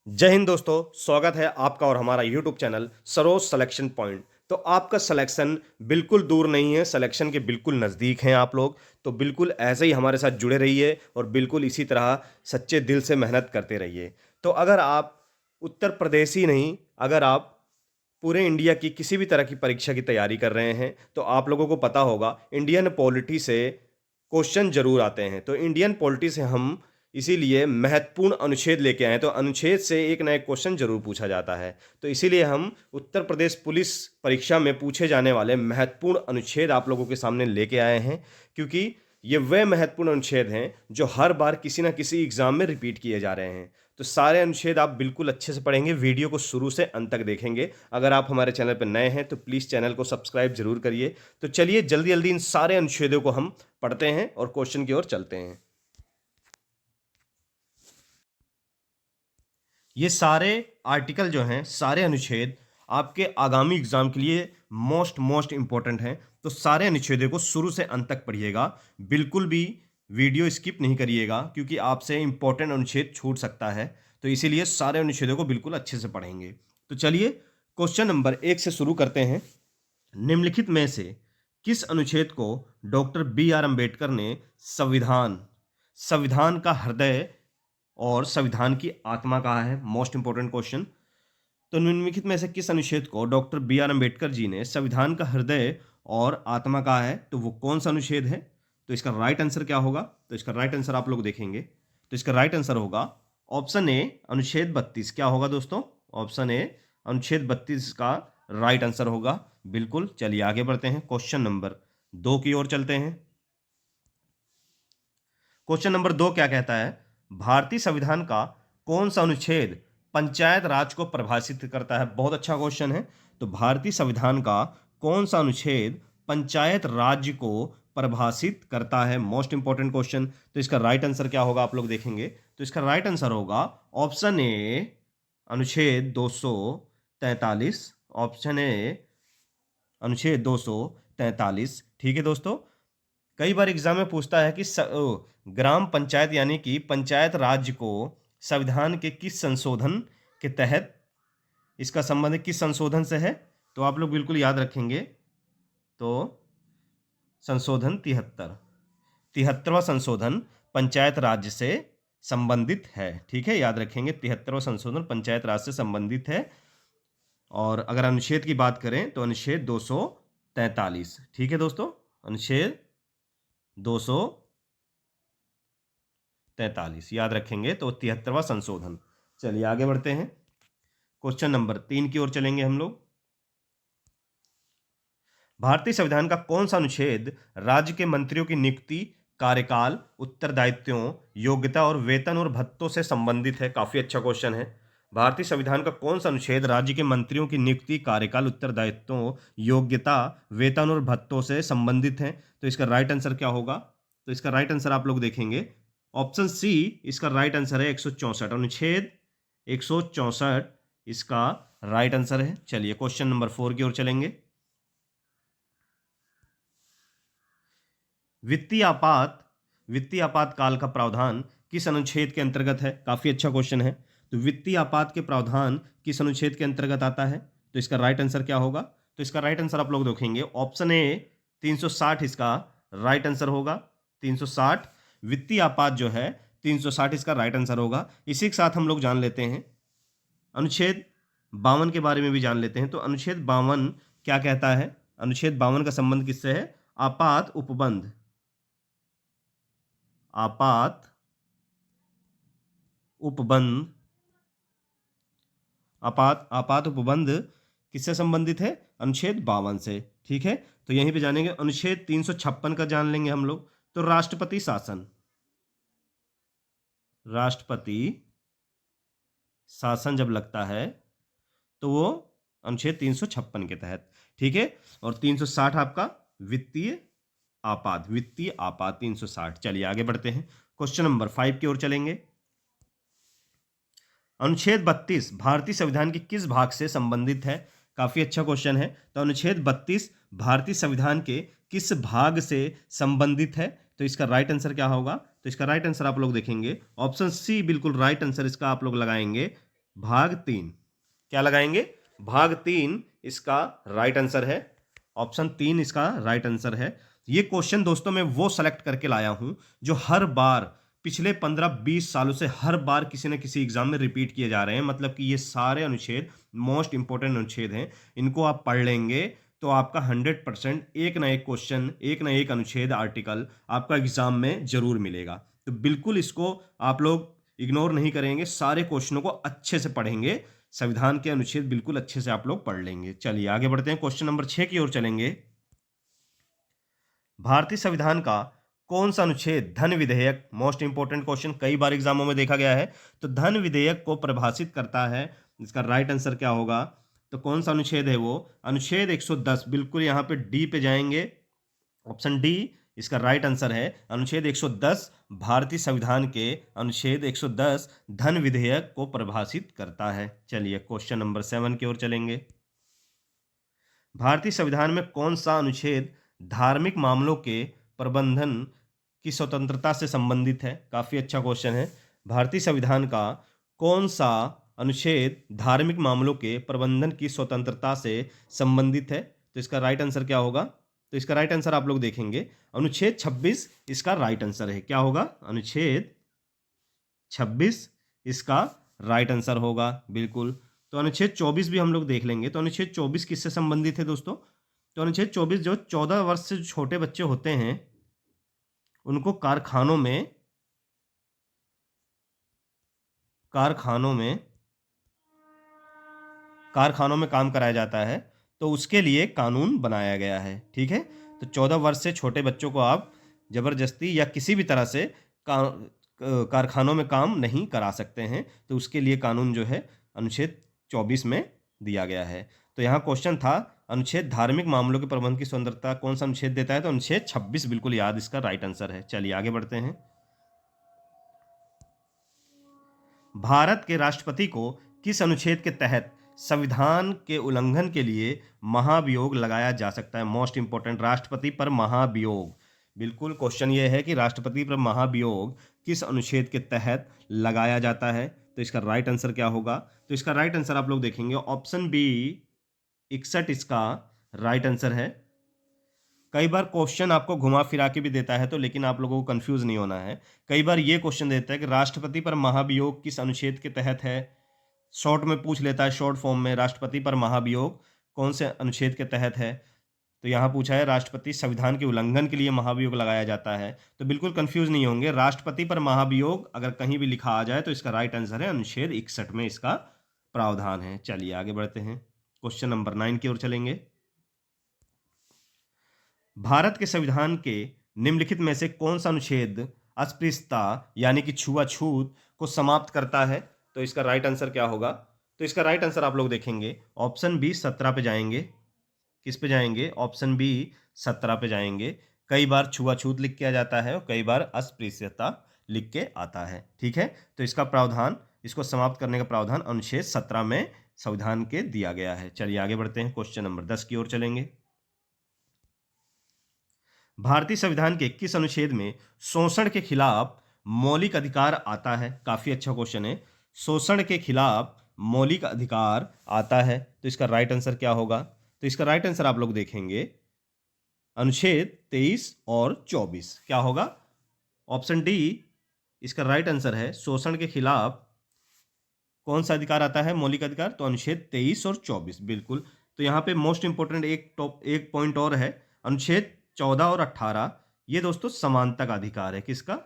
जय हिंद दोस्तों। स्वागत है आपका और हमारा YouTube channel Saroj selection point. तो आपका सिलेक्शन बिल्कुल दूर नहीं है, सिलेक्शन के बिल्कुल नज़दीक हैं आप लोग। तो बिल्कुल ऐसे ही हमारे साथ जुड़े रहिए और बिल्कुल इसी तरह सच्चे दिल से मेहनत करते रहिए। तो अगर आप उत्तर प्रदेश ही नहीं, अगर आप पूरे इंडिया की किसी भी तरह की परीक्षा की तैयारी कर रहे हैं तो आप लोगों को पता होगा इंडियन पॉलिटी से क्वेश्चन जरूर आते हैं। तो इंडियन पॉलिटी से हम इसीलिए महत्वपूर्ण अनुच्छेद लेके आए हैं। तो अनुच्छेद से एक ना एक क्वेश्चन जरूर पूछा जाता है। तो इसीलिए हम उत्तर प्रदेश पुलिस परीक्षा में पूछे जाने वाले महत्वपूर्ण अनुच्छेद आप लोगों के सामने लेके आए हैं, क्योंकि ये वे महत्वपूर्ण अनुच्छेद हैं जो हर बार किसी ना किसी एग्जाम में रिपीट किए जा रहे हैं। तो सारे अनुच्छेद आप बिल्कुल अच्छे से पढ़ेंगे, वीडियो को शुरू से अंत तक देखेंगे। अगर आप हमारे चैनल पर नए हैं तो प्लीज़ चैनल को सब्सक्राइब जरूर करिए। तो चलिए जल्दी जल्दी इन सारे अनुच्छेदों को हम पढ़ते हैं और क्वेश्चन की ओर चलते हैं। ये सारे आर्टिकल जो हैं, सारे अनुच्छेद आपके आगामी एग्जाम के लिए मोस्ट इंपॉर्टेंट हैं। तो सारे अनुच्छेदों को शुरू से अंत तक पढ़िएगा, बिल्कुल भी वीडियो स्किप नहीं करिएगा, क्योंकि आपसे इंपॉर्टेंट अनुच्छेद छूट सकता है। तो इसीलिए सारे अनुच्छेदों को बिल्कुल अच्छे से पढ़ेंगे। तो चलिए क्वेश्चन नंबर 1 से शुरू करते हैं। निम्नलिखित में से किस अनुच्छेद को डॉक्टर बी आर अम्बेडकर ने संविधान संविधान का हृदय और संविधान की आत्मा कहा है? Most important question. तो निम्नलिखित में से किस अनुच्छेद को doctor B are Ambedkar ji ने संविधान का हृदय और आत्मा कहा है? तो वो कौन सा अनुच्छेद है? तो इसका राइट आंसर क्या होगा? तो इसका राइट आंसर आप लोग देखेंगे तो इसका राइट आंसर होगा ऑप्शन ए, अनुच्छेद 32। क्या होगा दोस्तों? ऑप्शन ए, अनुच्छेद 32 का राइट आंसर होगा। बिल्कुल। चलिए आगे बढ़ते हैं, क्वेश्चन नंबर 2 की ओर चलते हैं। क्वेश्चन नंबर 2 क्या कहता है? भारतीय संविधान का कौन सा अनुच्छेद पंचायत राज को परिभाषित करता है? बहुत अच्छा क्वेश्चन है। तो भारतीय संविधान का कौन सा अनुच्छेद पंचायत राज्य को परिभाषित करता है? Most important question. तो इसका राइट आंसर क्या होगा आप लोग देखेंगे तो इसका राइट आंसर होगा ऑप्शन ए, अनुच्छेद 243। ऑप्शन ए, अनुच्छेद 243। ठीक है दोस्तों। कई बार एग्जाम में पूछता है कि ग्राम पंचायत यानी कि पंचायत राज्य को संविधान के किस संशोधन के तहत, इसका संबंध किस संशोधन से है? तो आप लोग बिल्कुल याद रखेंगे। तो संशोधन 73वां संशोधन पंचायत राज्य से संबंधित है। ठीक है, याद रखेंगे 73वां संशोधन पंचायत राज से संबंधित है। और अगर अनुच्छेद की बात करें तो अनुच्छेद 243। ठीक है दोस्तों, अनुच्छेद 243 याद रखेंगे। तो 73वां संशोधन। चलिए आगे बढ़ते हैं, क्वेश्चन नंबर 3 की ओर चलेंगे हम लोग। भारतीय संविधान का कौन सा अनुच्छेद राज्य के मंत्रियों की नियुक्ति, कार्यकाल, उत्तरदायित्वों, योग्यता और वेतन और भत्तों से संबंधित है? काफी अच्छा क्वेश्चन है। भारतीय संविधान का कौन सा अनुच्छेद राज्य के मंत्रियों की नियुक्ति, कार्यकाल, उत्तरदायित्वों, योग्यता, वेतन और भत्तों से संबंधित है? तो इसका राइट आंसर क्या होगा? तो इसका राइट आंसर आप लोग देखेंगे ऑप्शन सी, इसका राइट आंसर है 164। अनुच्छेद 164 इसका राइट आंसर है। चलिए क्वेश्चन नंबर 4 की ओर चलेंगे। वित्तीय आपातकाल का प्रावधान किस अनुच्छेद के अंतर्गत है? काफी अच्छा क्वेश्चन है। तो वित्तीय आपात के प्रावधान किस अनुच्छेद के अंतर्गत आता है? तो इसका राइट आंसर क्या होगा? तो इसका राइट आंसर आप लोग देखेंगे ऑप्शन ए, 360 इसका राइट आंसर होगा। 360 वित्तीय आपात जो है 360 इसका राइट आंसर होगा। इसी के साथ हम लोग जान लेते हैं अनुच्छेद 52 के बारे में भी जान लेते हैं। तो अनुच्छेद 52 क्या कहता है? अनुच्छेद 52 का संबंध किससे है? आपात उपबंध। आपात उपबंध, आपात उपबंध किससे संबंधित है? अनुच्छेद 52 से। ठीक है, तो यहीं पे जानेंगे। अनुच्छेद 356 का जान लेंगे हम लोग। तो राष्ट्रपति शासन, राष्ट्रपति शासन जब लगता है तो वो अनुच्छेद 356 के तहत। ठीक है, और 360 आपका वित्तीय आपात, वित्तीय आपात 360। चलिए आगे बढ़ते हैं, क्वेश्चन नंबर 5 की ओर चलेंगे। अनुच्छेद 32 भारतीय संविधान के किस भाग से संबंधित है? काफी अच्छा क्वेश्चन है। तो अनुच्छेद 32 भारतीय संविधान के किस भाग से संबंधित है? तो इसका राइट आंसर क्या होगा? तो इसका राइट आंसर आप लोग देखेंगे ऑप्शन सी, बिल्कुल राइट आंसर इसका आप लोग लगाएंगे भाग 3 क्या लगाएंगे? भाग 3 इसका राइट आंसर है। ऑप्शन 3 इसका राइट आंसर है। ये क्वेश्चन दोस्तों मैं वो सेलेक्ट करके लाया हूं जो हर बार पिछले 15-20 सालों से हर बार किसी न किसी एग्जाम में रिपीट किए जा रहे हैं। मतलब कि ये सारे अनुच्छेद मोस्ट इंपॉर्टेंट अनुच्छेद हैं। इनको आप पढ़ लेंगे तो आपका 100% एक ना एक क्वेश्चन, एक ना एक अनुच्छेद, आर्टिकल आपका एग्जाम में जरूर मिलेगा। तो बिल्कुल इसको आप लोग इग्नोर नहीं करेंगे, सारे क्वेश्चनों को अच्छे से पढ़ेंगे, संविधान के अनुच्छेद बिल्कुल अच्छे से आप लोग पढ़ लेंगे। चलिए आगे बढ़ते हैं, क्वेश्चन नंबर 6 की ओर चलेंगे। भारतीय संविधान का कौन सा अनुच्छेद धन विधेयक, मोस्ट इंपोर्टेंट क्वेश्चन, कई बार एग्जामों में देखा गया है, तो धन विधेयक को परिभाषित करता है? इसका राइट आंसर क्या होगा? तो कौन सा अनुच्छेद है वो? अनुच्छेद 110। बिल्कुल यहाँ पे डी पे जाएंगे, ऑप्शन डी इसका राइट आंसर है। अनुच्छेद 110 भारतीय संविधान के अनुच्छेद 110 धन विधेयक को परिभाषित करता है। चलिए क्वेश्चन नंबर 7 की ओर चलेंगे। भारतीय संविधान में कौन सा अनुच्छेद धार्मिक मामलों के प्रबंधन की स्वतंत्रता से संबंधित है? काफी अच्छा क्वेश्चन है। भारतीय संविधान का कौन सा अनुच्छेद धार्मिक मामलों के प्रबंधन की स्वतंत्रता से संबंधित है? तो इसका राइट आंसर क्या होगा? तो इसका राइट आंसर आप लोग देखेंगे, अनुच्छेद 26 इसका राइट आंसर है। क्या होगा? अनुच्छेद 26 इसका राइट आंसर होगा, बिल्कुल। तो अनुच्छेद 24 भी हम लोग देख लेंगे। तो अनुच्छेद 24 किससे संबंधित है दोस्तों? तो अनुच्छेद 24 जो 14 वर्ष से छोटे बच्चे होते हैं उनको कारखानों में काम कराया जाता है, तो उसके लिए कानून बनाया गया है। ठीक है, तो 14 वर्ष से छोटे बच्चों को आप जबरदस्ती या किसी भी तरह से कारखानों में काम नहीं करा सकते हैं, तो उसके लिए कानून जो है अनुच्छेद 24 में दिया गया है। तो यहाँ क्वेश्चन था अनुच्छेद धार्मिक मामलों के प्रबंध की स्वतंत्रता कौन सा अनुच्छेद देता है? तो अनुच्छेद 26 बिल्कुल याद, इसका राइट आंसर है। चलिए आगे बढ़ते हैं। भारत के राष्ट्रपति को किस अनुच्छेद के तहत संविधान के उल्लंघन के लिए महाभियोग लगाया जा सकता है? मोस्ट इंपोर्टेंट, राष्ट्रपति पर महाभियोग। बिल्कुल क्वेश्चन ये है कि राष्ट्रपति पर महाभियोग किस अनुच्छेद के तहत लगाया जाता है? तो इसका राइट आंसर क्या होगा? तो इसका राइट आंसर आप लोग देखेंगे, ऑप्शन बी 61 इसका राइट आंसर है। कई बार क्वेश्चन आपको घुमा फिरा के भी देता है, तो लेकिन आप लोगों को कंफ्यूज नहीं होना है। कई बार ये क्वेश्चन देता है कि राष्ट्रपति पर महाभियोग किस अनुच्छेद के तहत है, शॉर्ट में पूछ लेता है, शॉर्ट फॉर्म में, राष्ट्रपति पर महाभियोग कौन से अनुच्छेद के तहत है? तो यहाँ पूछा है राष्ट्रपति संविधान के उल्लंघन के लिए महाभियोग लगाया जाता है, तो बिल्कुल कंफ्यूज नहीं होंगे। राष्ट्रपति पर महाभियोग अगर कहीं भी लिखा आ जाए तो इसका राइट आंसर है अनुच्छेद 61 में इसका प्रावधान है। चलिए आगे बढ़ते हैं, क्वेश्चन नंबर 9 की ओर चलेंगे। भारत के संविधान के निम्नलिखित में से कौन सा अनुच्छेद अस्पृश्यता यानी कि छुआछूत को समाप्त करता है? तो इसका राइट आंसर क्या होगा? तो इसका राइट आंसर आप लोग देखेंगे, ऑप्शन बी 17 पे जाएंगे। किस पे जाएंगे? ऑप्शन बी 17 पे जाएंगे। कई बार छुआछूत लिख के आ जाता है और कई बार अस्पृश्यता लिख के आता है। ठीक है, तो इसका प्रावधान, इसको समाप्त करने का प्रावधान अनुच्छेद 17 में संविधान के दिया गया है। चलिए आगे बढ़ते हैं, क्वेश्चन नंबर 10 की ओर चलेंगे। भारतीय संविधान के किस अनुच्छेद में शोषण के खिलाफ मौलिक अधिकार आता है? काफी अच्छा क्वेश्चन है। शोषण के खिलाफ मौलिक अधिकार आता है, तो इसका राइट आंसर क्या होगा? तो इसका राइट आंसर आप लोग देखेंगे, अनुच्छेद 23 और 24। क्या होगा? ऑप्शन डी इसका राइट आंसर है। शोषण के खिलाफ कौन सा अधिकार आता है, मौलिक अधिकार? तो अनुच्छेद 23 और 24, बिल्कुल। तो यहाँ पे मोस्ट इंपोर्टेंट एक पॉइंट और है, अनुच्छेद 14 और 18, ये दोस्तों समानता का अधिकार है। किसका?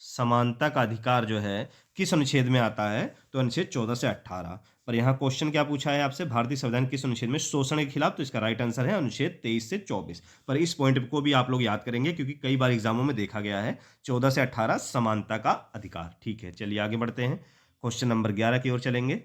समानता का अधिकार जो है किस अनुच्छेद में आता है? तो अनुच्छेद 14 से 18। पर यहाँ क्वेश्चन क्या पूछा है आपसे, भारतीय संविधान किस अनुच्छेद में शोषण के खिलाफ? तो इसका राइट आंसर है अनुच्छेद 23 से 24। पर इस पॉइंट को भी आप लोग याद करेंगे क्योंकि कई बार एग्जामों में देखा गया है। 14 से 18 समानता का अधिकार। ठीक है, चलिए आगे बढ़ते हैं, क्वेश्चन नंबर 11 की ओर चलेंगे।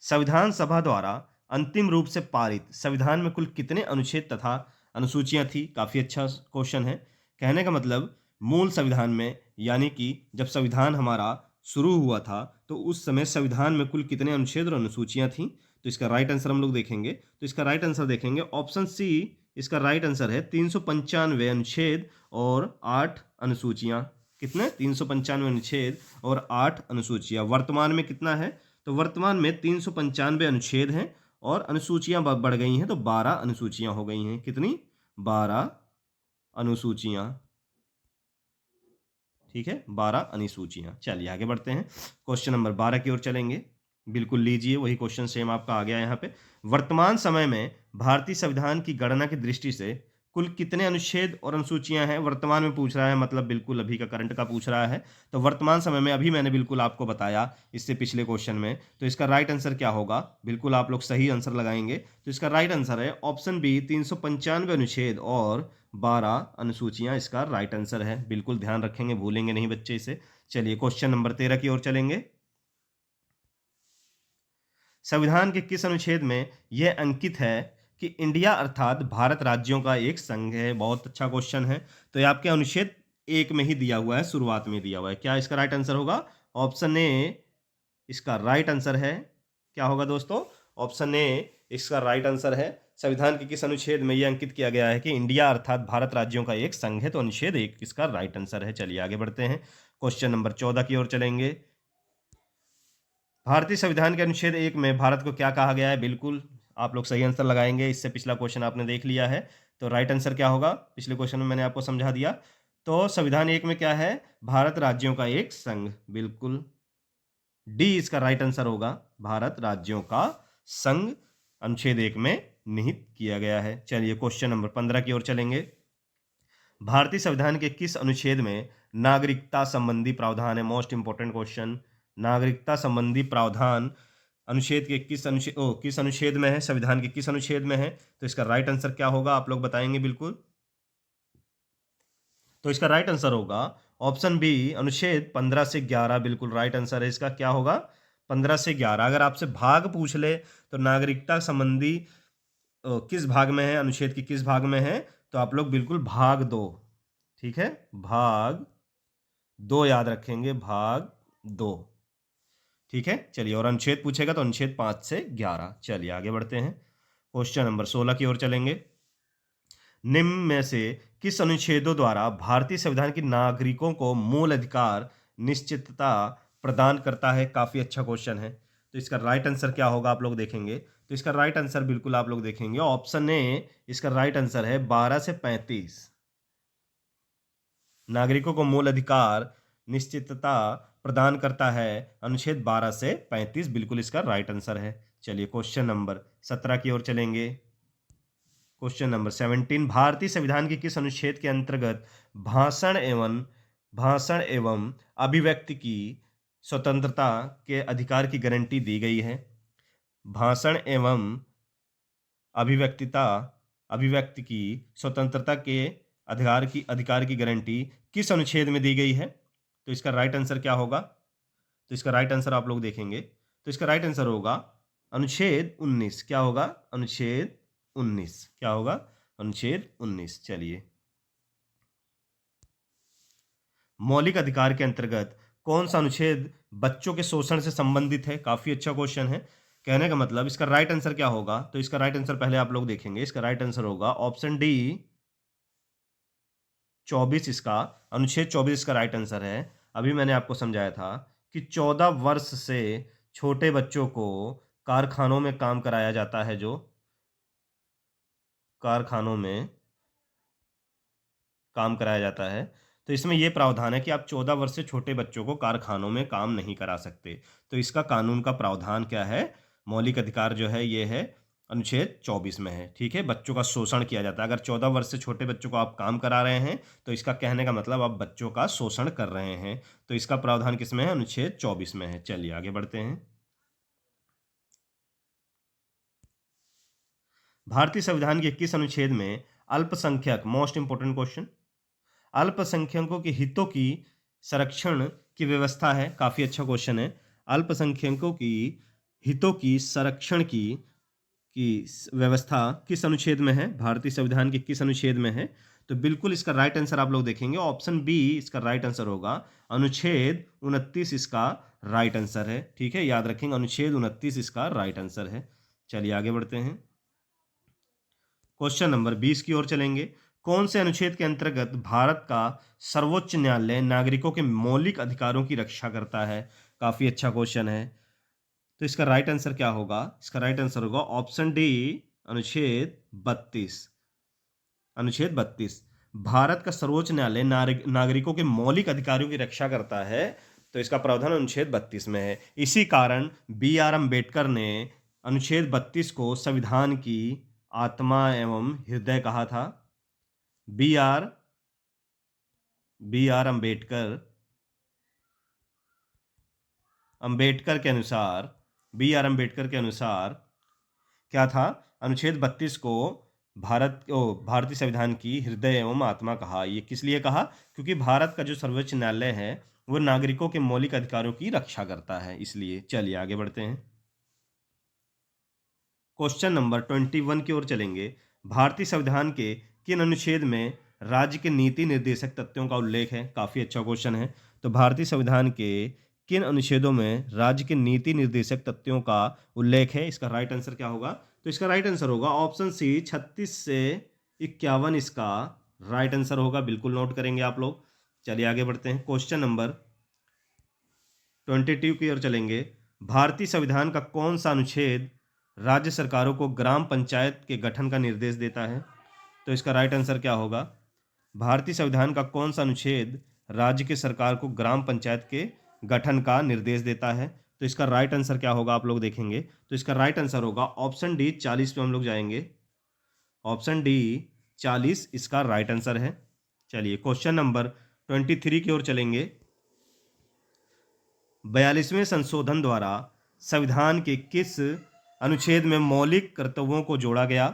संविधान सभा द्वारा अंतिम रूप से पारित संविधान में कुल कितने अनुच्छेद तथा अनुसूचियां थी? काफी अच्छा क्वेश्चन है। कहने का मतलब मूल संविधान में, यानी कि जब संविधान हमारा शुरू हुआ था तो उस समय संविधान में कुल कितने अनुच्छेद और अनुसूचियां थी? तो इसका राइट आंसर हम लोग देखेंगे, तो इसका राइट आंसर देखेंगे, ऑप्शन सी इसका राइट आंसर है 395 अनुच्छेद और 8 अनुसूचियां। कितने 395 अनुच्छेद और 8 अनुसूचियां। वर्तमान में कितना है, तो वर्तमान में 395 अनुच्छेद हैं और अनुसूचियां बढ़ गई हैं, तो 12 अनुसूचियां हो गई हैं। कितनी, 12 अनुसूचियां। ठीक है, 12 अनुसूचियां। चलिए आगे बढ़ते हैं, क्वेश्चन नंबर 12 की ओर चलेंगे। बिल्कुल लीजिए, वही क्वेश्चन सेम आपका आ गया यहाँ पे। वर्तमान समय में भारतीय संविधान की गणना की दृष्टि से कुल कितने अनुच्छेद और अनुसूचियां हैं, वर्तमान में पूछ रहा है, मतलब बिल्कुल अभी का करंट का पूछ रहा है। तो वर्तमान समय में अभी मैंने बिल्कुल आपको बताया इससे पिछले क्वेश्चन में, तो इसका राइट आंसर क्या होगा, बिल्कुल आप लोग सही आंसर लगाएंगे। तो इसका राइट आंसर है ऑप्शन बी, 395 अनुच्छेद और 12 अनुसूचियां इसका राइट आंसर है। बिल्कुल ध्यान रखेंगे, भूलेंगे नहीं बच्चे इसे। चलिए क्वेश्चन नंबर 13 की ओर चलेंगे। संविधान के किस अनुच्छेद में यह अंकित है कि इंडिया अर्थात भारत राज्यों का एक संघ है। बहुत अच्छा क्वेश्चन है। तो ये आपके अनुच्छेद 1 में ही दिया हुआ है, शुरुआत में दिया हुआ है। क्या इसका राइट आंसर होगा, ऑप्शन ए इसका राइट आंसर है। क्या होगा दोस्तों, ऑप्शन ए इसका राइट आंसर है। संविधान के किस अनुच्छेद में यह अंकित किया गया है कि इंडिया अर्थात भारत राज्यों का एक संघ है, तो अनुच्छेद 1 इसका राइट आंसर है। चलिए आगे बढ़ते हैं, क्वेश्चन नंबर 14 की ओर चलेंगे। भारतीय संविधान के अनुच्छेद 1 में भारत को क्या कहा गया है, बिल्कुल आप लोग सही आंसर लगाएंगे। इससे पिछला क्वेश्चन आपने देख लिया है, तो राइट आंसर क्या होगा, पिछले क्वेश्चन में मैंने आपको समझा दिया। तो संविधान 1 में क्या है, भारत राज्यों का एक संघ, बिल्कुल डी इसका राइट आंसर होगा, भारत राज्यों का संघ अनुच्छेद 1 में निहित किया गया है। चलिए क्वेश्चन नंबर 15 की ओर चलेंगे। भारतीय संविधान के किस अनुच्छेद में नागरिकता संबंधी प्रावधान है, मोस्ट इंपोर्टेंट क्वेश्चन। नागरिकता संबंधी प्रावधान अनुच्छेद के किस अनुच्छेद में है, संविधान के किस अनुच्छेद में है, तो इसका राइट आंसर क्या होगा, आप लोग बताएंगे बिल्कुल। तो इसका राइट आंसर होगा ऑप्शन बी, अनुच्छेद 15 से 11, बिल्कुल राइट आंसर है इसका। क्या होगा, 15 से 11। अगर आपसे भाग पूछ ले तो नागरिकता संबंधी किस भाग में है, अनुच्छेद की किस भाग में है, तो आप लोग बिल्कुल भाग 2, ठीक है, भाग 2 याद रखेंगे, भाग 2, ठीक है। चलिए, और अनुच्छेद पूछेगा तो अनुच्छेद 5 से 11। चलिए आगे बढ़ते हैं, क्वेश्चन नंबर 16 की ओर चलेंगे। निम्न में से किस अनुच्छेदों द्वारा भारतीय संविधान की नागरिकों को मूल अधिकार निश्चितता प्रदान करता है। काफी अच्छा क्वेश्चन है। तो इसका राइट आंसर क्या होगा, आप लोग देखेंगे। तो इसका राइट आंसर बिल्कुल आप लोग देखेंगे, ऑप्शन ए इसका राइट आंसर है, 12 से 35। नागरिकों को मूल अधिकार निश्चितता प्रदान करता है अनुच्छेद 12 से 35, बिल्कुल इसका राइट आंसर है। चलिए क्वेश्चन नंबर 17 की ओर चलेंगे। क्वेश्चन नंबर 17, भारतीय संविधान के किस अनुच्छेद के अंतर्गत भाषण एवं अभिव्यक्ति की स्वतंत्रता के अधिकार की गारंटी दी गई है। भाषण एवं अभिव्यक्ति की स्वतंत्रता के अधिकार की गारंटी किस अनुच्छेद में दी गई है, तो इसका राइट आंसर क्या होगा। तो इसका राइट आंसर आप लोग देखेंगे, तो इसका राइट आंसर होगा अनुच्छेद 19। क्या होगा, अनुच्छेद 19। क्या होगा, अनुच्छेद 19। चलिए, मौलिक अधिकार के अंतर्गत कौन सा अनुच्छेद बच्चों के शोषण से संबंधित है। काफी अच्छा क्वेश्चन है। कहने का मतलब इसका राइट आंसर क्या होगा, तो इसका राइट आंसर पहले आप लोग देखेंगे। इसका राइट आंसर होगा ऑप्शन डी, 24 इसका अनुच्छेद 24 इसका राइट आंसर है। अभी मैंने आपको समझाया था कि 14 वर्ष से छोटे बच्चों को कारखानों में काम कराया जाता है, जो कारखानों में काम कराया जाता है, तो इसमें यह प्रावधान है कि आप 14 वर्ष से छोटे बच्चों को कारखानों में काम नहीं करा सकते। तो इसका कानून का प्रावधान क्या है, मौलिक अधिकार जो है ये है अनुच्छेद 24 में है। ठीक है, बच्चों का शोषण किया जाता है। अगर 14 वर्ष से छोटे बच्चों को आप काम करा रहे हैं तो इसका कहने का मतलब आप बच्चों का शोषण कर रहे हैं। तो इसका प्रावधान किसमें है, अनुच्छेद 24 में है। चलिए आगे बढ़ते हैं। भारतीय संविधान के किस अनुच्छेद में अल्पसंख्यक, मोस्ट इंपोर्टेंट क्वेश्चन, अल्पसंख्यकों के हितों की संरक्षण की व्यवस्था है। काफी अच्छा क्वेश्चन है। अल्पसंख्यकों की हितों की संरक्षण की व्यवस्था किस अनुच्छेद में है, भारतीय संविधान के किस अनुच्छेद में है, तो बिल्कुल इसका राइट आंसर आप लोग देखेंगे, ऑप्शन बी इसका राइट आंसर होगा, अनुच्छेद 29 इसका राइट आंसर है। ठीक है, याद रखेंगे, अनुच्छेद 29 इसका राइट आंसर है। चलिए आगे बढ़ते हैं, क्वेश्चन नंबर 20 की ओर चलेंगे। कौन से अनुच्छेद के अंतर्गत भारत का सर्वोच्च न्यायालय नागरिकों के मौलिक अधिकारों की रक्षा करता है? काफी अच्छा क्वेश्चन है। तो इसका राइट आंसर क्या होगा? इसका राइट आंसर होगा ऑप्शन डी, अनुच्छेद 32। अनुच्छेद 32 भारत का सर्वोच्च न्यायालय नागरिकों के मौलिक अधिकारों की रक्षा करता है, तो इसका प्रावधान अनुच्छेद 32 में है। इसी कारण बी आर अम्बेडकर ने अनुच्छेद 32 को संविधान की आत्मा एवं हृदय कहा था। बी आर अम्बेडकर अम्बेडकर के अनुसार क्या था? अनुच्छेद 32 को भारतीय संविधान की हृदय एवं आत्मा कहा। ये किस लिए कहा? क्योंकि भारत का जो सर्वोच्च न्यायालय है वो नागरिकों के मौलिक अधिकारों की रक्षा करता है, इसलिए। चलिए आगे बढ़ते हैं। क्वेश्चन नंबर 21 की ओर चलेंगे। भारतीय संविधान के किन अनुच्छेद में राज्य के नीति निर्देशक तथ्यों का उल्लेख है? काफी अच्छा क्वेश्चन है। तो भारतीय संविधान के किन अनुच्छेदों में राज्य के नीति निर्देशक तथ्यों का उल्लेख है? इसका राइट आंसर क्या होगा? तो इसका राइट आंसर होगा ऑप्शन सी, 36 से 51 इसका राइट आंसर होगा। बिल्कुल नोट करेंगे आप लोग। चलिए आगे बढ़ते हैं। क्वेश्चन नंबर 22 की ओर चलेंगे। भारतीय संविधान का कौन सा अनुच्छेद राज्य सरकारों को ग्राम पंचायत के गठन का निर्देश देता है? तो इसका राइट आंसर क्या होगा? भारतीय संविधान का कौन सा अनुच्छेद राज्य के सरकार को ग्राम पंचायत के गठन का निर्देश देता है? तो इसका राइट आंसर क्या होगा आप लोग देखेंगे। तो इसका राइट आंसर होगा ऑप्शन डी, 40 पे हम लोग जाएंगे। ऑप्शन डी 40 इसका राइट आंसर है। चलिए क्वेश्चन नंबर 23 की ओर चलेंगे। 42वें संशोधन द्वारा संविधान के किस अनुच्छेद में मौलिक कर्तव्यों को जोड़ा गया?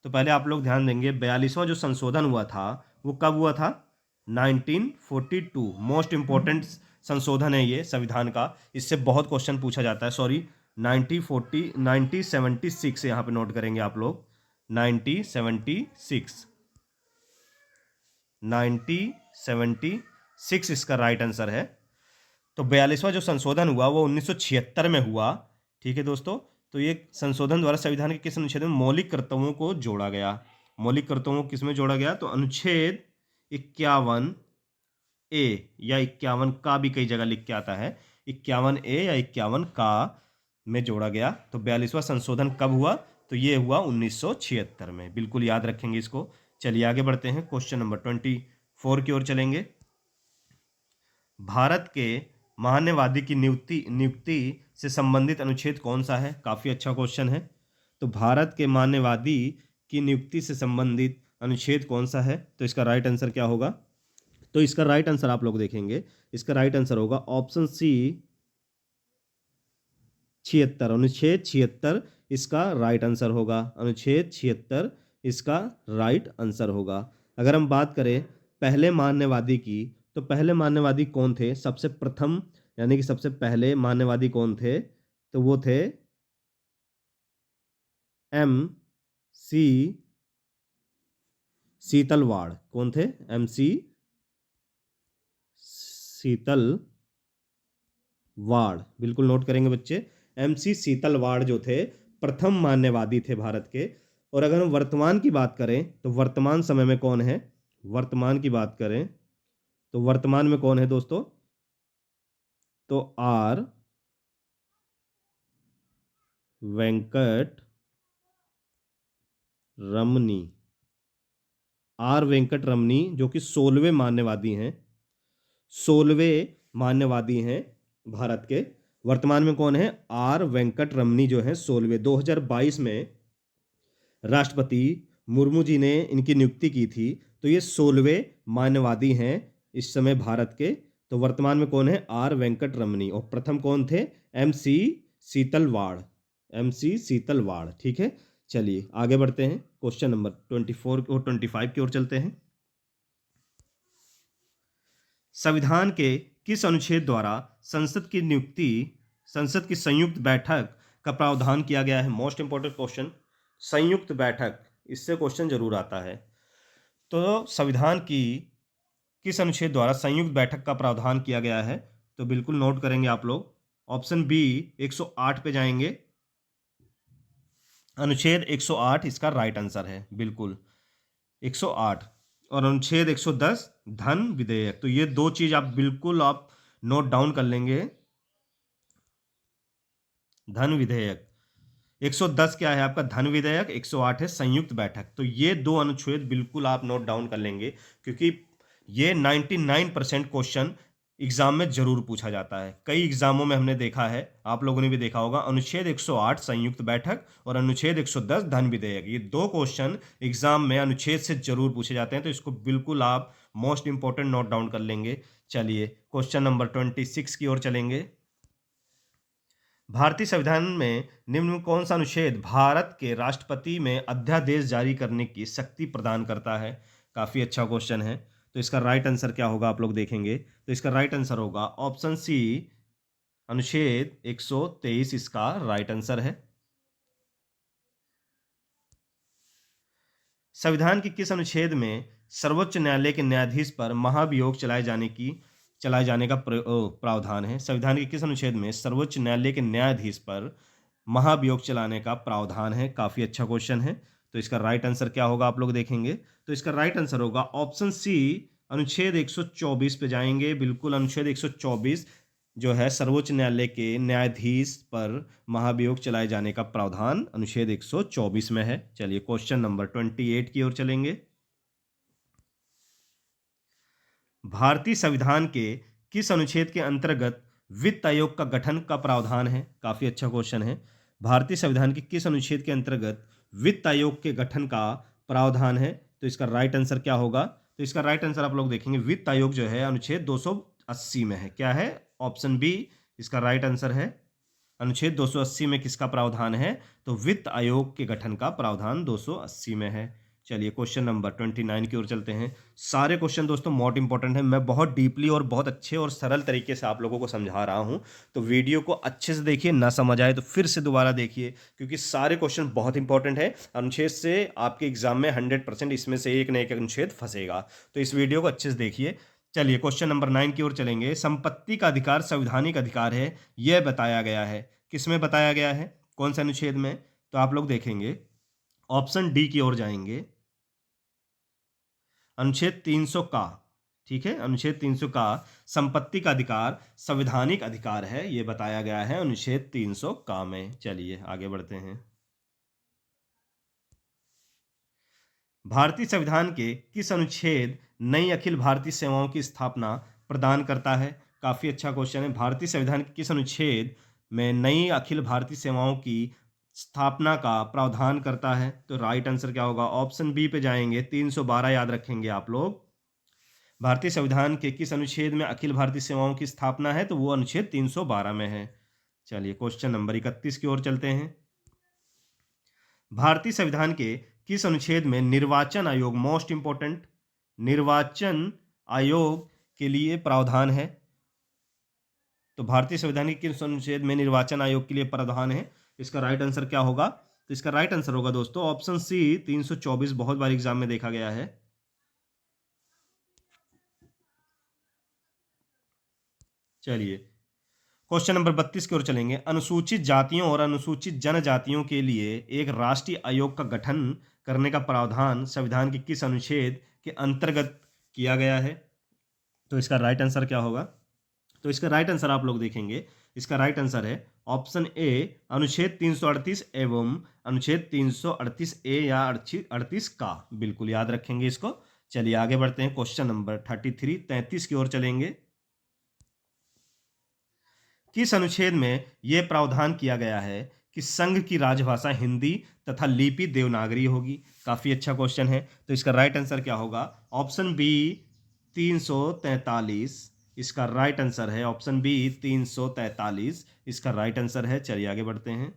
तो पहले आप लोग ध्यान देंगे, 42वां जो संशोधन हुआ था वो कब हुआ था? 1942। मोस्ट इंपॉर्टेंट संशोधन है ये संविधान का। इससे बहुत क्वेश्चन पूछा जाता है। सॉरी, 1976 यहाँ पे नोट करेंगे आप लोग। 1976 इसका राइट आंसर है। तो 42वां जो संशोधन हुआ वो 1976 में हुआ। ठीक है दोस्तों। तो ये संशोधन द्वारा संविधान के किस अनुच्छेद में मौलिक कर्तव्यों को जोड़ा गया? मौलिक कर्तव्यों को किस में जोड़ा गया? तो अनुच्छेद 51 ए या 51 का भी कई जगह लिख के आता है। 51 ए या 51 का में जोड़ा गया। तो 42वां संशोधन कब हुआ? तो ये हुआ 1976 में। बिल्कुल याद रखेंगे इसको। चलिए आगे बढ़ते हैं। क्वेश्चन नंबर 24 की ओर चलेंगे। भारत के महान्यवादी की नियुक्ति से संबंधित अनुच्छेद कौन सा है? काफी अच्छा क्वेश्चन है। तो भारत के महान्यवादी की नियुक्ति से संबंधित अनुच्छेद कौन सा है? तो इसका राइट आंसर क्या होगा? तो इसका राइट आंसर आप लोग देखेंगे। इसका राइट आंसर होगा ऑप्शन सी, 76। अनुच्छेद 76 इसका राइट आंसर होगा। अनुच्छेद 76 इसका राइट आंसर होगा। अगर हम बात करें पहले मान्यवादी की, तो पहले मान्यवादी कौन थे? सबसे प्रथम यानी कि सबसे पहले मान्यवादी कौन थे? तो वो थे एम सी शीतलवाड़। कौन थे? M C Setalvad. बिल्कुल नोट करेंगे बच्चे। एम सी शीतलवाड़ जो थे प्रथम मान्यवादी थे भारत के। और अगर हम वर्तमान की बात करें तो वर्तमान समय में कौन है? वर्तमान की बात करें तो वर्तमान में कौन है दोस्तों? तो R Venkataramani. R Venkataramani जो कि 16वें मान्यवादी हैं। 16वें मान्यवादी हैं भारत के। वर्तमान में कौन है? आर वेंकट रमनी जो है 16वें। 2022 में राष्ट्रपति मुर्मू जी ने इनकी नियुक्ति की थी। तो ये 16वें मान्यवादी हैं इस समय भारत के। तो वर्तमान में कौन है? R Venkataramani. और प्रथम कौन थे? M C Setalvad. M C Setalvad. ठीक है। चलिए आगे बढ़ते हैं। क्वेश्चन नंबर 24 और 25 की ओर चलते हैं। संविधान के किस अनुच्छेद द्वारा संसद की संयुक्त बैठक का प्रावधान किया गया है? मोस्ट इंपॉर्टेंट क्वेश्चन, संयुक्त बैठक, इससे क्वेश्चन जरूर आता है। तो संविधान की किस अनुच्छेद द्वारा संयुक्त बैठक का प्रावधान किया गया है? तो बिल्कुल नोट करेंगे आप लोग। ऑप्शन बी, 108 पे जाएंगे। अनुच्छेद 108 इसका राइट आंसर है। बिल्कुल 108। और अनुच्छेद 110 धन विधेयक। तो ये दो चीज आप बिल्कुल आप नोट डाउन कर लेंगे। धन विधेयक 110 क्या है आपका धन विधेयक, 108 है संयुक्त बैठक। तो ये दो अनुच्छेद बिल्कुल आप नोट डाउन कर लेंगे, क्योंकि ये 99% क्वेश्चन एग्जाम में जरूर पूछा जाता है। कई एग्जामों में हमने देखा है, आप लोगों ने भी देखा होगा, अनुच्छेद 108 संयुक्त बैठक और अनुच्छेद 110 धन विधेयक, ये दो क्वेश्चन एग्जाम में अनुच्छेद से जरूर पूछे जाते हैं। तो इसको बिल्कुल आप मोस्ट इंपॉर्टेंट नोट डाउन कर लेंगे। चलिए क्वेश्चन नंबर 26 की ओर चलेंगे। भारतीय संविधान में निम्न में कौन सा अनुच्छेद भारत के राष्ट्रपति में अध्यादेश जारी करने की शक्ति प्रदान करता है? काफी अच्छा क्वेश्चन है। तो इसका राइट आंसर क्या होगा आप लोग देखेंगे। तो इसका राइट आंसर होगा ऑप्शन सी, अनुच्छेद 123 इसका राइट आंसर है। संविधान के किस अनुच्छेद में सर्वोच्च न्यायालय के न्यायाधीश पर महाभियोग चलाए जाने का प्रावधान है? संविधान के किस अनुच्छेद में सर्वोच्च न्यायालय के न्यायाधीश पर महाभियोग चलाने का प्रावधान है? काफी अच्छा क्वेश्चन है। तो इसका राइट आंसर क्या होगा आप लोग देखेंगे। तो इसका राइट आंसर होगा ऑप्शन सी, अनुच्छेद 124 पे जाएंगे। बिल्कुल अनुच्छेद 124 जो है सर्वोच्च न्यायालय के न्यायाधीश पर महाभियोग चलाए जाने का प्रावधान अनुच्छेद 124 में है। चलिए क्वेश्चन नंबर 28 की ओर चलेंगे। भारतीय संविधान के किस अनुच्छेद के अंतर्गत वित्त आयोग का गठन का प्रावधान है? काफी अच्छा क्वेश्चन है। भारतीय संविधान के किस अनुच्छेद के अंतर्गत वित्त आयोग के गठन का प्रावधान है? तो इसका राइट आंसर क्या होगा। तो इसका राइट आंसर आप लोग देखेंगे, वित्त आयोग जो है अनुच्छेद 280 में है। क्या है? ऑप्शन बी इसका राइट आंसर है। अनुच्छेद 280 में किसका प्रावधान है? तो वित्त आयोग के गठन का प्रावधान 280 में है। चलिए क्वेश्चन नंबर 29 की ओर चलते हैं। सारे क्वेश्चन दोस्तों मोस्ट इंपॉर्टेंट है। मैं बहुत डीपली और बहुत अच्छे और सरल तरीके से आप लोगों को समझा रहा हूं, तो वीडियो को अच्छे से देखिए, ना समझ आए तो फिर से दोबारा देखिए, क्योंकि सारे क्वेश्चन बहुत इंपॉर्टेंट है। अनुच्छेद से आपके एग्जाम में 100% इसमें से एक न एक अनुच्छेद फंसेगा। तो इस वीडियो को अच्छे से देखिए। चलिए क्वेश्चन नंबर 9 की ओर चलेंगे। संपत्ति का अधिकार संवैधानिक अधिकार है, यह बताया गया है। किसमें बताया गया है, कौन से अनुच्छेद में? तो आप लोग देखेंगे ऑप्शन डी की ओर जाएंगे, अनुच्छेद 300 का। ठीक है, अनुच्छेद 300 का संपत्ति का अधिकार संवैधानिक अधिकार है, यह बताया गया है अनुच्छेद 300 का में। चलिए आगे बढ़ते हैं। भारतीय संविधान के किस अनुच्छेद नई अखिल भारतीय सेवाओं की स्थापना प्रदान करता है? काफी अच्छा क्वेश्चन है। भारतीय संविधान के किस अनुच्छेद में नई अखिल भारतीय सेवाओं की स्थापना का प्रावधान करता है? तो राइट आंसर क्या होगा, ऑप्शन बी पे जाएंगे, 312 याद रखेंगे आप लोग। भारतीय संविधान के किस अनुच्छेद में अखिल भारतीय सेवाओं की स्थापना है? तो वो अनुच्छेद 312 में है। चलिए क्वेश्चन नंबर 31 की ओर चलते हैं। भारतीय संविधान के किस अनुच्छेद में निर्वाचन आयोग, मोस्ट इंपॉर्टेंट, निर्वाचन आयोग के लिए प्रावधान है? तो भारतीय संविधान के किस अनुच्छेद में निर्वाचन आयोग के लिए प्रावधान है? इसका राइट आंसर क्या होगा। तो इसका राइट आंसर होगा दोस्तों ऑप्शन सी, 324। बहुत बार एग्जाम में देखा गया है। चलिए क्वेश्चन नंबर 32 की ओर चलेंगे। अनुसूचित जातियों और अनुसूचित जनजातियों के लिए एक राष्ट्रीय आयोग का गठन करने का प्रावधान संविधान के किस अनुच्छेद के अंतर्गत किया गया है? तो इसका राइट आंसर क्या होगा। तो इसका राइट आंसर आप लोग देखेंगे, इसका राइट आंसर है ऑप्शन ए, अनुच्छेद 338 एवं अनुच्छेद 338 ए या 38 का। बिल्कुल याद रखेंगे इसको। चलिए आगे बढ़ते हैं। क्वेश्चन नंबर 33 की ओर चलेंगे। किस अनुच्छेद में यह प्रावधान किया गया है कि संघ की राजभाषा हिंदी तथा लिपि देवनागरी होगी? काफी अच्छा क्वेश्चन है। तो इसका राइट आंसर क्या होगा, ऑप्शन बी 343 इसका राइट आंसर है। ऑप्शन बी 343 इसका राइट आंसर है। चलिए आगे बढ़ते हैं।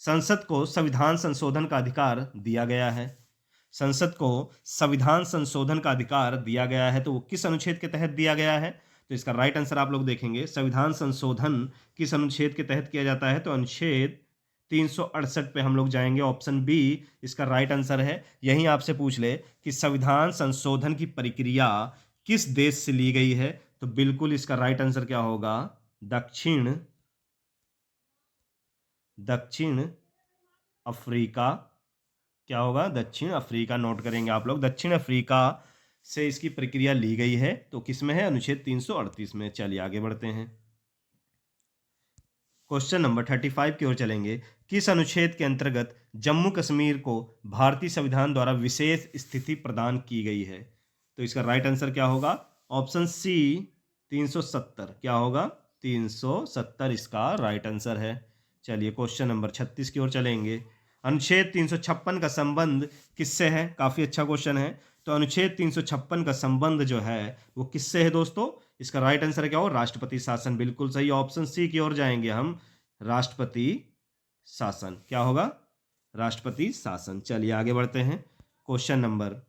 संसद को संविधान संशोधन का अधिकार दिया गया है। संसद को संविधान संशोधन का अधिकार दिया गया है, तो वो किस अनुच्छेद के तहत दिया गया है? तो इसका राइट आंसर आप लोग देखेंगे, संविधान संशोधन किस अनुच्छेद के तहत किया जाता है? तो अनुच्छेद 368 पे हम लोग जाएंगे। ऑप्शन बी इसका राइट आंसर है। यही आपसे पूछ ले कि संविधान संशोधन की प्रक्रिया किस देश से ली गई है, तो बिल्कुल इसका राइट आंसर क्या होगा, दक्षिण अफ्रीका क्या होगा? दक्षिण अफ्रीका। नोट करेंगे आप लोग, दक्षिण अफ्रीका से इसकी प्रक्रिया ली गई है। तो किस में है? अनुच्छेद 338 में। चलिए आगे बढ़ते हैं। क्वेश्चन नंबर 35 की ओर चलेंगे। किस अनुच्छेद के अंतर्गत जम्मू कश्मीर को भारतीय संविधान द्वारा विशेष स्थिति प्रदान की गई है? तो इसका राइट आंसर क्या होगा? Option C 370। क्या होगा? 370 इसका राइट आंसर है। चलिए क्वेश्चन नंबर 36 की ओर चलेंगे। अनुच्छेद 356 का संबंध किससे है? काफ़ी अच्छा क्वेश्चन है। तो अनुच्छेद 356 का संबंध जो है वो किससे है दोस्तों? इसका राइट आंसर क्या हो? राष्ट्रपति शासन। बिल्कुल सही, ऑप्शन सी की ओर जाएंगे हम, राष्ट्रपति शासन। क्या होगा? राष्ट्रपति शासन। चलिए आगे बढ़ते हैं। क्वेश्चन नंबर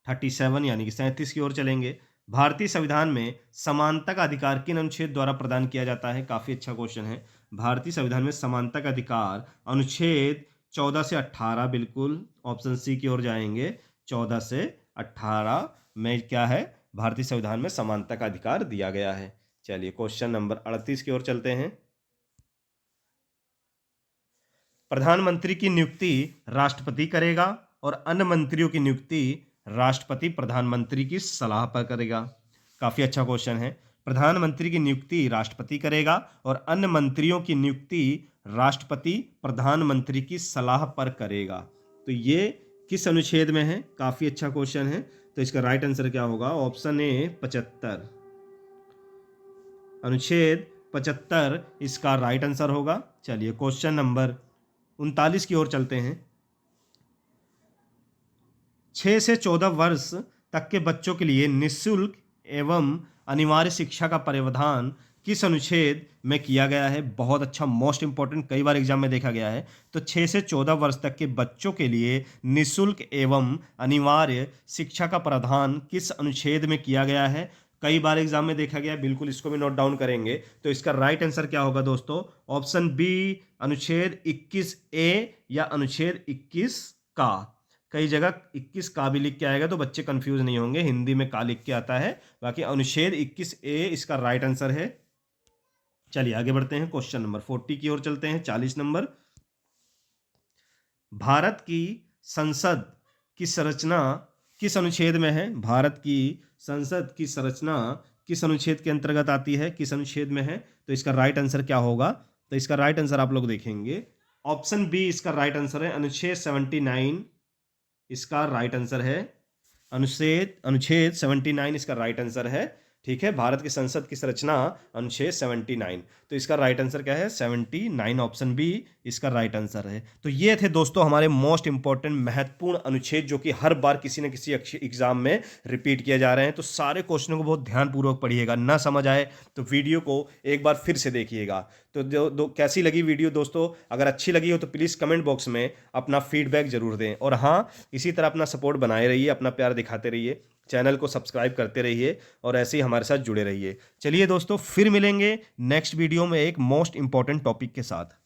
37 यानी कि 37 की ओर चलेंगे। भारतीय संविधान में समानता का अधिकार किन अनुच्छेद द्वारा प्रदान किया जाता है? काफी अच्छा क्वेश्चन है। भारतीय संविधान में समानता का अधिकार अनुच्छेद 14 से 18। बिल्कुल ऑप्शन सी की ओर जाएंगे, 14 से 18 में क्या है? भारतीय संविधान में समानता का अधिकार दिया गया है। चलिए क्वेश्चन नंबर 38 की ओर चलते हैं। प्रधानमंत्री की नियुक्ति राष्ट्रपति करेगा और अन्य मंत्रियों की नियुक्ति राष्ट्रपति प्रधानमंत्री की सलाह पर करेगा। काफी अच्छा क्वेश्चन है। प्रधानमंत्री की नियुक्ति राष्ट्रपति करेगा और अन्य मंत्रियों की नियुक्ति राष्ट्रपति प्रधानमंत्री की सलाह पर करेगा। तो ये किस अनुच्छेद में है? काफी अच्छा क्वेश्चन है। तो इसका राइट आंसर क्या होगा? Option A 75। अनुच्छेद 75 इसका राइट आंसर होगा। चलिए क्वेश्चन नंबर 39 की ओर चलते हैं। 6 से 14 वर्ष तक के बच्चों के लिए निःशुल्क एवं अनिवार्य शिक्षा का प्रावधान किस अनुच्छेद में किया गया है? बहुत अच्छा, मोस्ट इंपॉर्टेंट, कई बार एग्जाम में देखा गया है। तो 6 से 14 वर्ष तक के बच्चों के लिए निःशुल्क एवं अनिवार्य शिक्षा का प्रावधान किस अनुच्छेद में किया गया है? कई बार एग्जाम में देखा गया, बिल्कुल इसको भी नोट डाउन करेंगे। तो इसका राइट आंसर क्या होगा दोस्तों? ऑप्शन बी अनुच्छेद 21A या अनुच्छेद 21 का। कई जगह 21 का भी लिख के आएगा तो बच्चे कंफ्यूज नहीं होंगे, हिंदी में का लिख के आता है। बाकी अनुच्छेद 21A इसका राइट आंसर है। चलिए आगे बढ़ते हैं। क्वेश्चन नंबर 40 की ओर चलते हैं। 40 नंबर। भारत की संसद की संरचना किस अनुच्छेद में है? भारत की संसद की संरचना किस अनुच्छेद के अंतर्गत आती है? किस अनुच्छेद में है? तो इसका राइट आंसर क्या होगा? तो इसका राइट आंसर आप लोग देखेंगे, ऑप्शन बी इसका राइट आंसर है, अनुच्छेद 79 इसका राइट आंसर है। अनुच्छेद 79 इसका राइट आंसर है। ठीक है, भारत की संसद की संरचना अनुच्छेद 79। तो इसका राइट आंसर क्या है? 79, ऑप्शन बी इसका राइट आंसर है। तो ये थे दोस्तों हमारे मोस्ट इंपॉर्टेंट महत्वपूर्ण अनुच्छेद जो कि हर बार किसी न किसी एग्जाम में रिपीट किए जा रहे हैं। तो सारे क्वेश्चनों को बहुत ध्यानपूर्वक पढ़िएगा, ना समझ आए तो वीडियो को एक बार फिर से देखिएगा। तो कैसी लगी वीडियो दोस्तों? अगर अच्छी लगी हो तो प्लीज़ कमेंट बॉक्स में अपना फीडबैक जरूर दें। और हाँ, इसी तरह अपना सपोर्ट बनाए रहिए, अपना प्यार दिखाते रहिए, चैनल को सब्सक्राइब करते रहिए और ऐसे ही हमारे साथ जुड़े रहिए। चलिए दोस्तों, फिर मिलेंगे नेक्स्ट वीडियो में एक मोस्ट इंपॉर्टेंट टॉपिक के साथ।